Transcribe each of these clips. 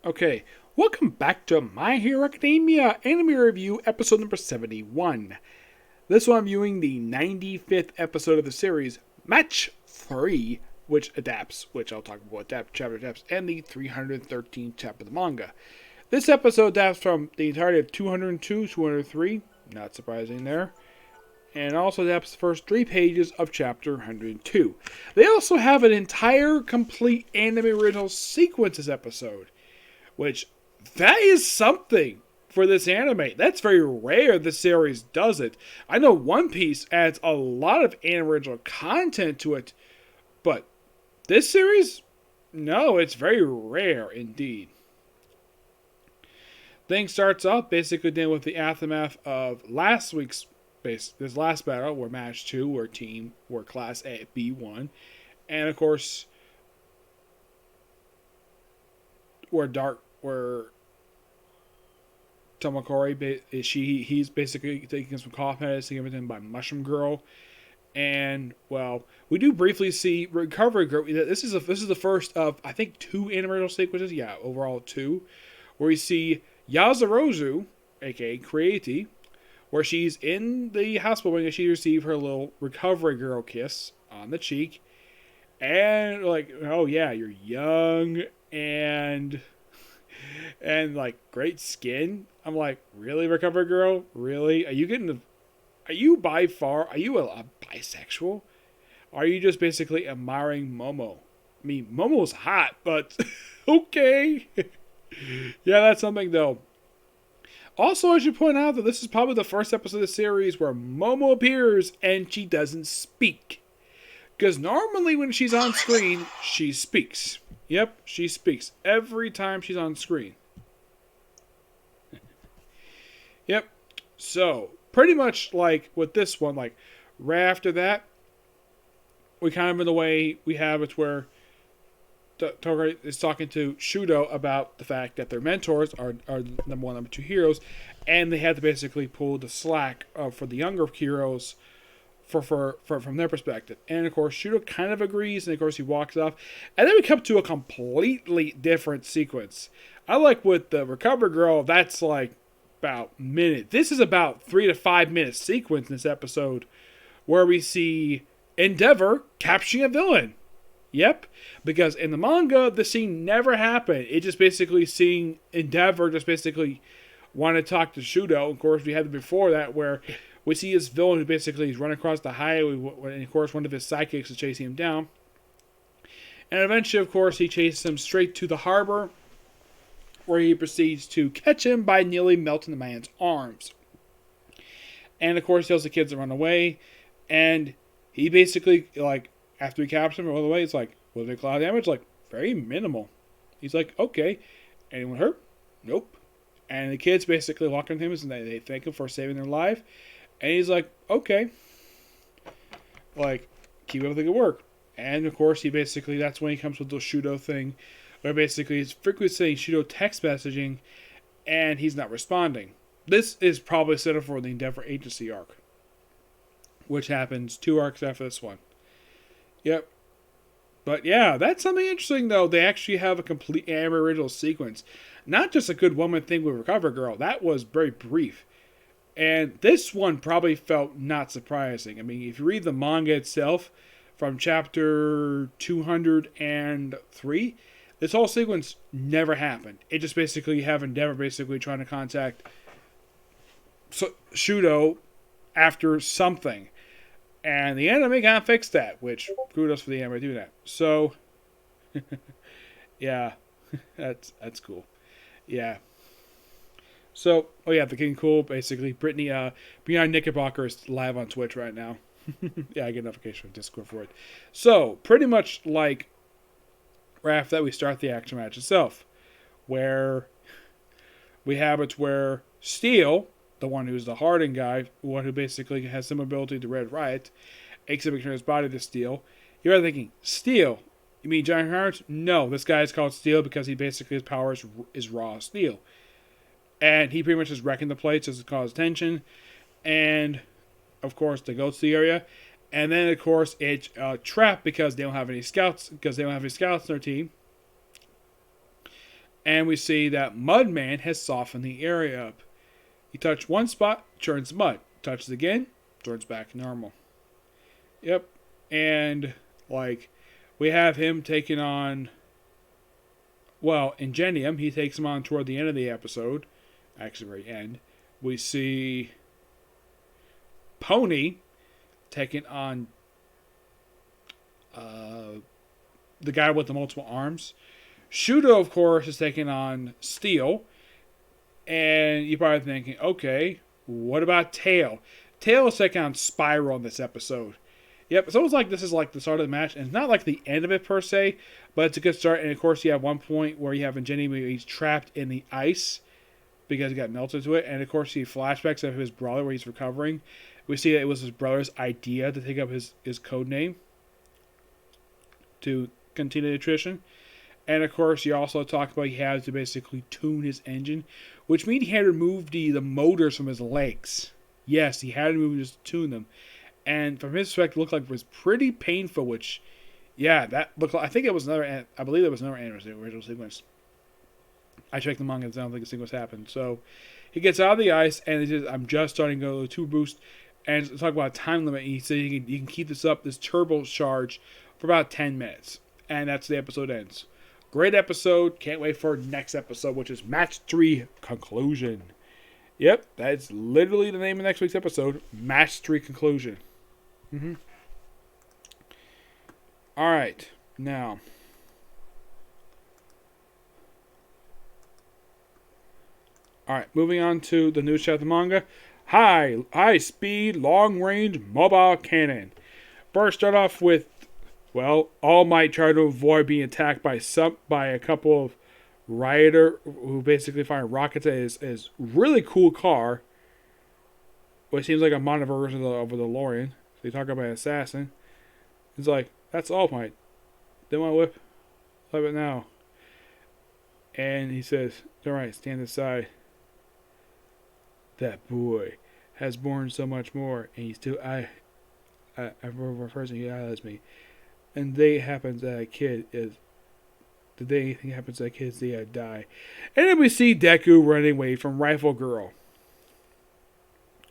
Okay, welcome back to My Hero Academia Anime Review, episode number 71. This one I'm viewing the 95th episode of the series, Match 3, which I'll talk about chapter adapts, and the 313th chapter of the manga. This episode adapts from the entirety of 202, 203, not surprising there, and also adapts the first 3 pages of chapter 102. They also have an entire complete anime original sequence this episode, which that is something for this anime. That's very rare the series does it. I know One Piece adds a lot of anime original content to it, but this series, no, it's very rare indeed. Thing starts off basically dealing with the aftermath of last week's this last battle, where match 2, where class A B won, and of course where Tomakori, he's basically taking some cough medicine given by Mushroom Girl, and well, we do briefly see Recovery Girl. This is the first of I think 2 animated sequences. Yeah, overall 2, where we see Yazurozu, aka Creati, where she's in the hospital wing and she received her little Recovery Girl kiss on the cheek, and like, oh yeah, you're young and like great skin. I'm like, really, Recover Girl? Really? Are you a bisexual? Are you just basically admiring Momo? I mean, Momo's hot, but okay. Yeah, that's something though. Also, I should point out that this is probably the first episode of the series where Momo appears and she doesn't speak. Because normally when she's on screen, she speaks. Yep, she speaks every time she's on screen. Yep. So, pretty much like with this one, like right after that, we kind of in the way we have it where Togari is talking to Shudo about the fact that their mentors are number 1, number 2 heroes, and they had to basically pull the slack for the younger heroes from their perspective. And of course, Shudo kind of agrees, and of course he walks off. And then we come to a completely different sequence. I like with the Recover Girl, that's like about a minute. This is about 3 to 5 minute sequence in this episode where we see Endeavor capturing a villain. Yep, because in the manga, the scene never happened. It just basically seeing Endeavor just basically want to talk to Shudo. Of course, we had before that where we see this villain who basically is running across the highway, and of course, one of his sidekicks is chasing him down. And eventually, of course, he chases him straight to the harbor, where he proceeds to catch him by nearly melting the man's arms. And of course, he tells the kids to run away, and he basically, like, after he captures him all the way, it's like, was it a lot of damage? Like, very minimal. He's like, okay. Anyone hurt? Nope. And the kids basically walk up to him and they thank him for saving their life. And he's like, okay. Like, keep up the good work. And of course, that's when he comes with the Shudo thing, where basically he's frequently saying Shudo text messaging, and he's not responding. This is probably set up for the Endeavor Agency arc, which happens 2 arcs after this one. Yep. But yeah, that's something interesting though. They actually have a complete anime original sequence. Not just a good woman thing with Recover Girl. That was very brief. And this one probably felt not surprising. I mean, if you read the manga itself, from chapter 203, this whole sequence never happened. It just basically have Endeavor basically trying to contact Shudo after something. And the anime kind of fixed that, which kudos for the anime doing that. So, yeah, that's cool. Yeah. So, oh yeah, the King Cool, basically, Brittany, Beyond Knickerbocker is live on Twitch right now. Yeah, I get a notification from Discord for it. So, pretty much like right after that, we start the action match itself, where we have it where Steel, the one who's the hardened guy, one who basically has some ability to Red Riot, exhibiting his body to Steel. You're thinking, Steel? You mean Giant Hearts? No, this guy is called Steel because he basically, his power is raw steel. And he pretty much is wrecking the place just to cause tension. And, of course, they go to the area. And then, of course, it's a trap because they don't have any scouts, in their team. And we see that Mudman has softened the area up. You touch one spot, turns mud. Touches again, turns back normal. Yep. And, like, we have him taking on, well, Ingenium. He takes him on toward the end of the episode. Actually, very end. We see Pony taking on the guy with the multiple arms. Shudo, of course, is taking on Steel. And you're probably thinking, okay, what about Tail? Tail is taking on Spiral in this episode. Yep, it's almost like this is like the start of the match, and it's not like the end of it per se, but it's a good start. And of course, you have one point where you have Ingenium where he's trapped in the ice because he got melted into it. And of course, you see flashbacks of his brother where he's recovering. We see that it was his brother's idea to take up his code name to continue the tradition. And of course, you also talk about he had to basically tune his engine, which means he had to remove the motors from his legs. Yes, he had to remove them just to tune them. And from his perspective, it looked like it was pretty painful, which, yeah, that looked like, I think it was another, I believe it was another anime, the original sequence. I checked the manga, I don't think a sequence happened. So, he gets out of the ice, and he says, I'm just starting to go to boost. And talk about a time limit, he said you can keep this up, this turbo charge, for about 10 minutes. And that's the episode ends. Great episode. Can't wait for next episode, which is Match 3 Conclusion. Yep, that's literally the name of next week's episode. Match 3 Conclusion. Alright, now. Alright, moving on to the news chapter manga. High speed, long range mobile cannon. First, start off with, well, All Might try to avoid being attacked by a couple of rioter who basically fire rockets at his really cool car. What seems like a modern version of the DeLorean. They talk about an assassin. He's like, that's All Might. They want to whip it now. And he says, alright, stand aside. That boy has borne so much more, and he still refers to he eyes me. And the day happens that a kid is the day anything happens to that kid is the day I die. And then we see Deku running away from Rifle Girl.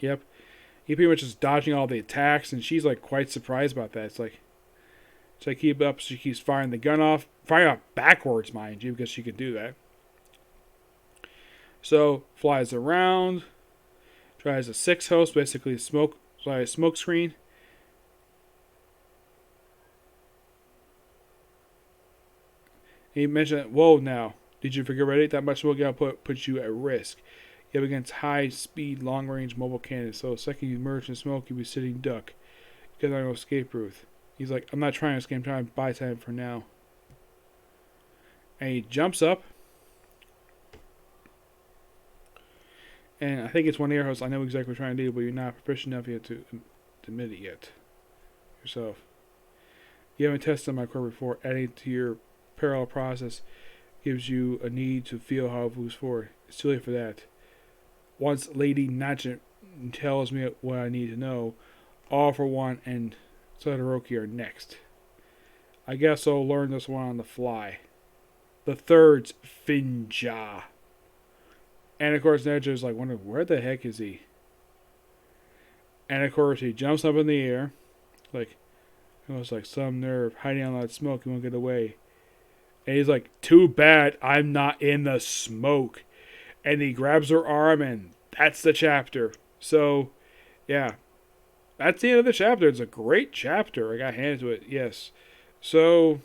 Yep. He pretty much is dodging all the attacks, and she's like quite surprised about that. It's like keep up, she keeps firing the gun off. Firing off backwards, mind you, because she can do that. So flies around. Tries a 6 host, basically smoke screen. He mentioned, whoa now, did you figure already? That much smoke put you at risk. You have against high speed, long range mobile cannons. So the second you emerge in smoke, you'll be sitting duck. You got no escape route. He's like, I'm not trying to escape, I'm trying to buy time for now. And he jumps up. And I think it's one air host. I know exactly what you're trying to do, but you're not proficient enough yet to admit it yet. Yourself. You haven't tested my core before. Adding to your parallel process gives you a need to feel how it moves forward. It's too late for that. Once Lady Natchet tells me what I need to know, All for One and Todoroki are next. I guess I'll learn this one on the fly. The third's Finja. And of course, Neji's like, wondering, where the heck is he? And of course, he jumps up in the air. Like, it was like some nerve hiding on that smoke. He won't get away. And he's like, too bad I'm not in the smoke. And he grabs her arm, and that's the chapter. So, yeah. That's the end of the chapter. It's a great chapter. I got handed to it, yes. So,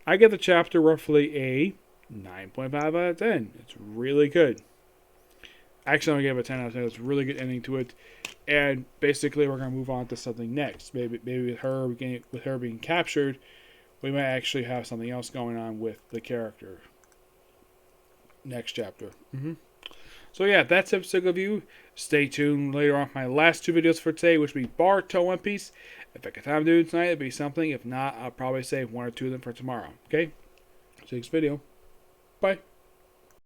I give the chapter roughly a 9.5 out of 10. It's really good. Actually, I'm going to give it a 10 out of 10. It's a really good ending to it. And basically, we're going to move on to something next. Maybe with her being captured, we might actually have something else going on with the character. Next chapter. So yeah, that's episode of you. Stay tuned later on for my last 2 videos for today, which will be Boruto One Piece. If I get time to do it tonight, it'll be something. If not, I'll probably save 1 or 2 of them for tomorrow. Okay? See you next video. Bye.